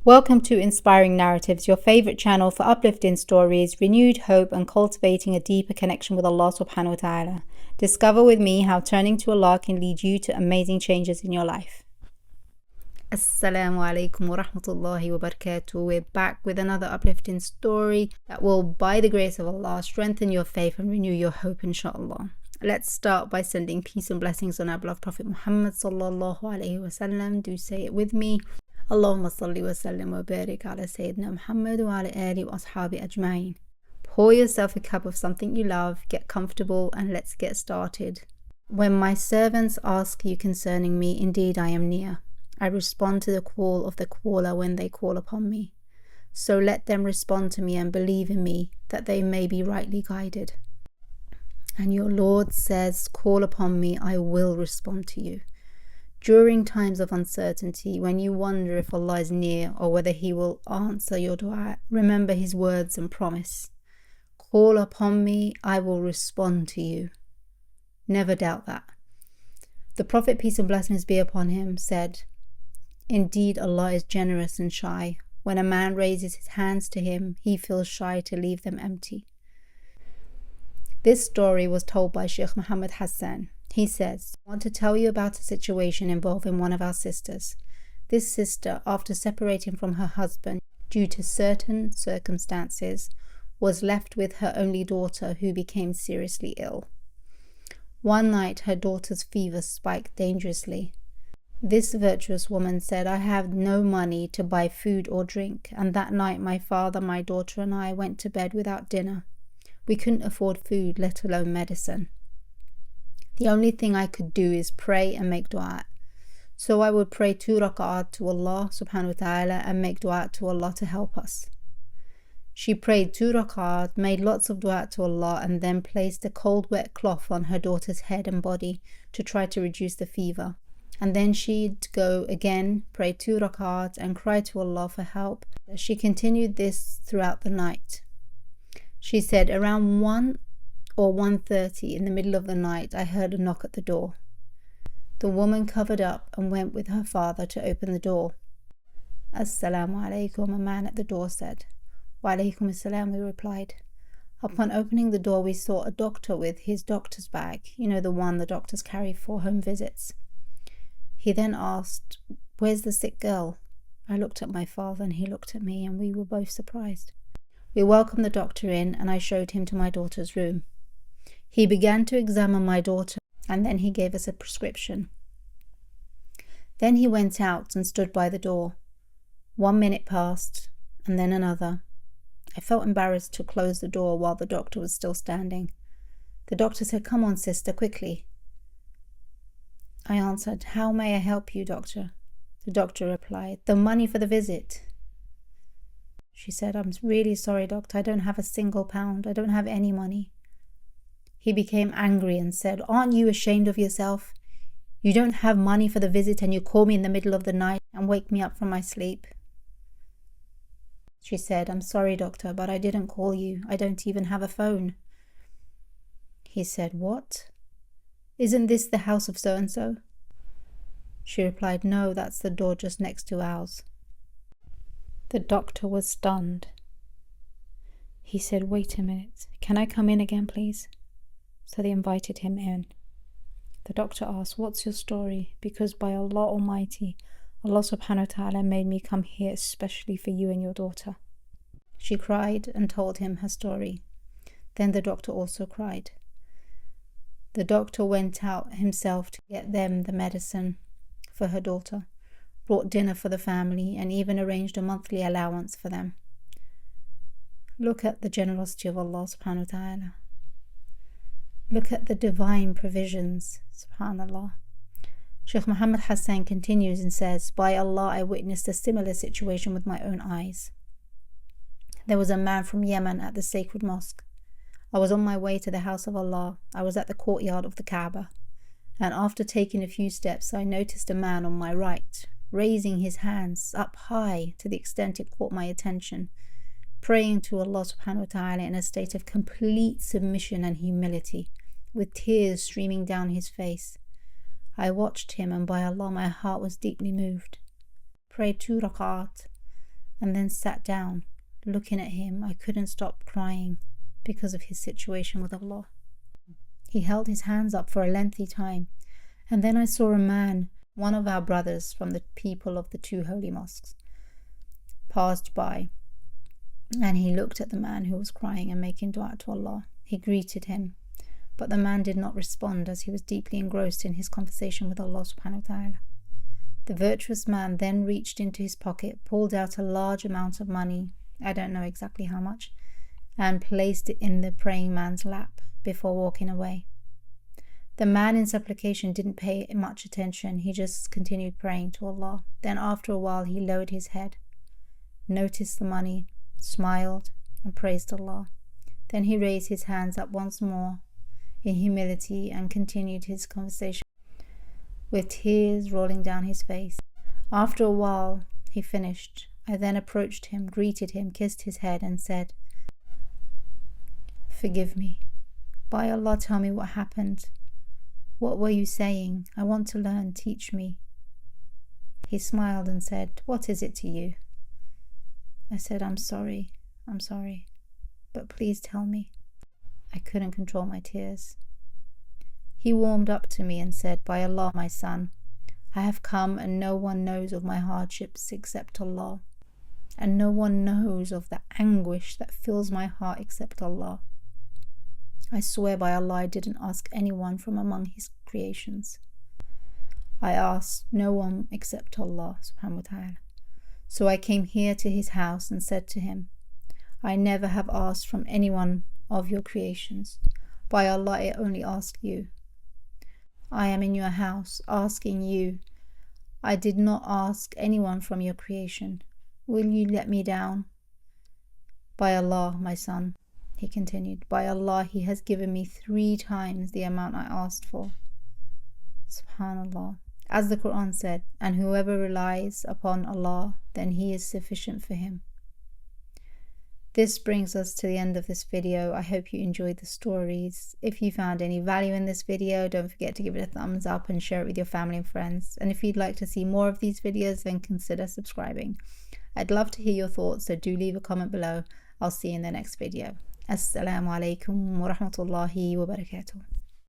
Welcome to Inspiring Narratives, your favorite channel for uplifting stories, renewed hope, and cultivating a deeper connection with Allah subhanahu wa ta'ala. Discover with me how turning to Allah can lead you to amazing changes in your life. Assalamu alaikum wa rahmatullahi wa barakatuh. We're back with another uplifting story that will, by the grace of Allah, strengthen your faith and renew your hope, inshallah. Let's start by sending peace and blessings on our beloved Prophet Muhammad sallallahu alaihi wasallam. Do say it with me. Allahumma salli wa sallim wa barik ala Sayyidina Muhammad wa ala alihi wa ashabi ajma'in. Pour yourself a cup of something you love, get comfortable, and let's get started. When my servants ask you concerning me, indeed I am near. I respond to the call of the caller when they call upon me. So let them respond to me and believe in me, that they may be rightly guided. And your Lord says, call upon me, I will respond to you. During times of uncertainty, when you wonder if Allah is near or whether He will answer your dua, remember His words and promise. Call upon me, I will respond to you. Never doubt that. The Prophet, peace and blessings be upon him, said, indeed Allah is generous and shy. When a man raises his hands to Him, he feels shy to leave them empty. This story was told by Sheikh Muhammad Hassan. He says, I want to tell you about a situation involving one of our sisters. This sister, after separating from her husband due to certain circumstances, was left with her only daughter, who became seriously ill. One night her daughter's fever spiked dangerously. This virtuous woman said, I have no money to buy food or drink, and that night my father, my daughter and I went to bed without dinner. We couldn't afford food, let alone medicine. The only thing I could do is pray and make dua. So I would pray 2 rak'at to Allah subhanahu wa ta'ala and make dua to Allah to help us. She prayed 2 rak'at, made lots of dua to Allah, and then placed a cold wet cloth on her daughter's head and body to try to reduce the fever. And then she'd go again, pray 2 rak'at and cry to Allah for help. She continued this throughout the night. She said, around 1 or 1:30 in the middle of the night, I heard a knock at the door. The woman covered up and went with her father to open the door. Assalamu alaikum, a man at the door said. Wa alaikum assalam, we replied. Upon opening the door, we saw a doctor with his doctor's bag, the one the doctors carry for home visits. He then asked, where's the sick girl? I looked at my father and he looked at me, and we were both surprised. We welcomed the doctor in and I showed him to my daughter's room. He began to examine my daughter and then he gave us a prescription. Then he went out and stood by the door. 1 minute passed and then another. I felt embarrassed to close the door while the doctor was still standing. The doctor said, come on, sister, quickly. I answered, how may I help you, doctor? The doctor replied, the money for the visit. She said, I'm really sorry, doctor. I don't have a single pound. I don't have any money. He became angry and said, aren't you ashamed of yourself? You don't have money for the visit and you call me in the middle of the night and wake me up from my sleep. She said, I'm sorry, doctor, but I didn't call you. I don't even have a phone. He said, what? Isn't this the house of so-and-so? She replied, no, that's the door just next to ours. The doctor was stunned. He said, wait a minute, can I come in again, please? So they invited him in. The doctor asked, what's your story? Because by Allah Almighty, Allah subhanahu wa ta'ala made me come here especially for you and your daughter. She cried and told him her story. Then the doctor also cried. The doctor went out himself to get them the medicine for her daughter, brought dinner for the family, and even arranged a monthly allowance for them. Look at the generosity of Allah subhanahu wa ta'ala. Look at the divine provisions, subhanallah. Sheikh Muhammad Hassan continues and says, by Allah, I witnessed a similar situation with my own eyes. There was a man from Yemen at the sacred mosque. I was on my way to the house of Allah. I was at the courtyard of the Kaaba, and after taking a few steps, I noticed a man on my right, raising his hands up high to the extent it caught my attention, praying to Allah subhanahu wa ta'ala in a state of complete submission and humility, with tears streaming down his face. I watched him, and by Allah, my heart was deeply moved. Prayed 2 rak'at, and then sat down. Looking at him, I couldn't stop crying because of his situation with Allah. He held his hands up for a lengthy time, and then I saw a man, one of our brothers from the people of the 2 holy mosques, passed by, and he looked at the man who was crying and making dua to Allah. He greeted him, but the man did not respond as he was deeply engrossed in his conversation with Allah subhanahu wa ta'ala. The virtuous man then reached into his pocket, pulled out a large amount of money, I don't know exactly how much, and placed it in the praying man's lap before walking away. The man in supplication didn't pay much attention. He just continued praying to Allah. Then after a while he lowered his head, noticed the money, smiled and praised Allah. Then he raised his hands up once more in humility and continued his conversation with tears rolling down his face. After a while he finished. I then approached him, greeted him, kissed his head and said, "Forgive me. By Allah, tell me what happened. What were you saying? I want to learn. Teach me." He smiled and said, "What is it to you?" I said, I'm sorry, but please tell me." I couldn't control my tears. He warmed up to me and said, "By Allah, my son, I have come and no one knows of my hardships except Allah, and no one knows of the anguish that fills my heart except Allah. I swear by Allah, I didn't ask anyone from among His creations. I asked no one except Allah subhanahu wa ta'ala. So I came here to His house and said to Him, I never have asked from anyone of your creations. By Allah, I only ask you. I am in your house asking you. I did not ask anyone from your creation. Will you let me down? By Allah, my son," he continued, "by Allah, He has given me 3 times the amount I asked for." Subhanallah. As the Quran said, "And whoever relies upon Allah, then He is sufficient for him." This brings us to the end of this video. I hope you enjoyed the stories. If you found any value in this video, don't forget to give it a thumbs up and share it with your family and friends. And if you'd like to see more of these videos, then consider subscribing. I'd love to hear your thoughts, so do leave a comment below. I'll see you in the next video. Assalamu alaikum wa rahmatullahi wa barakatuh.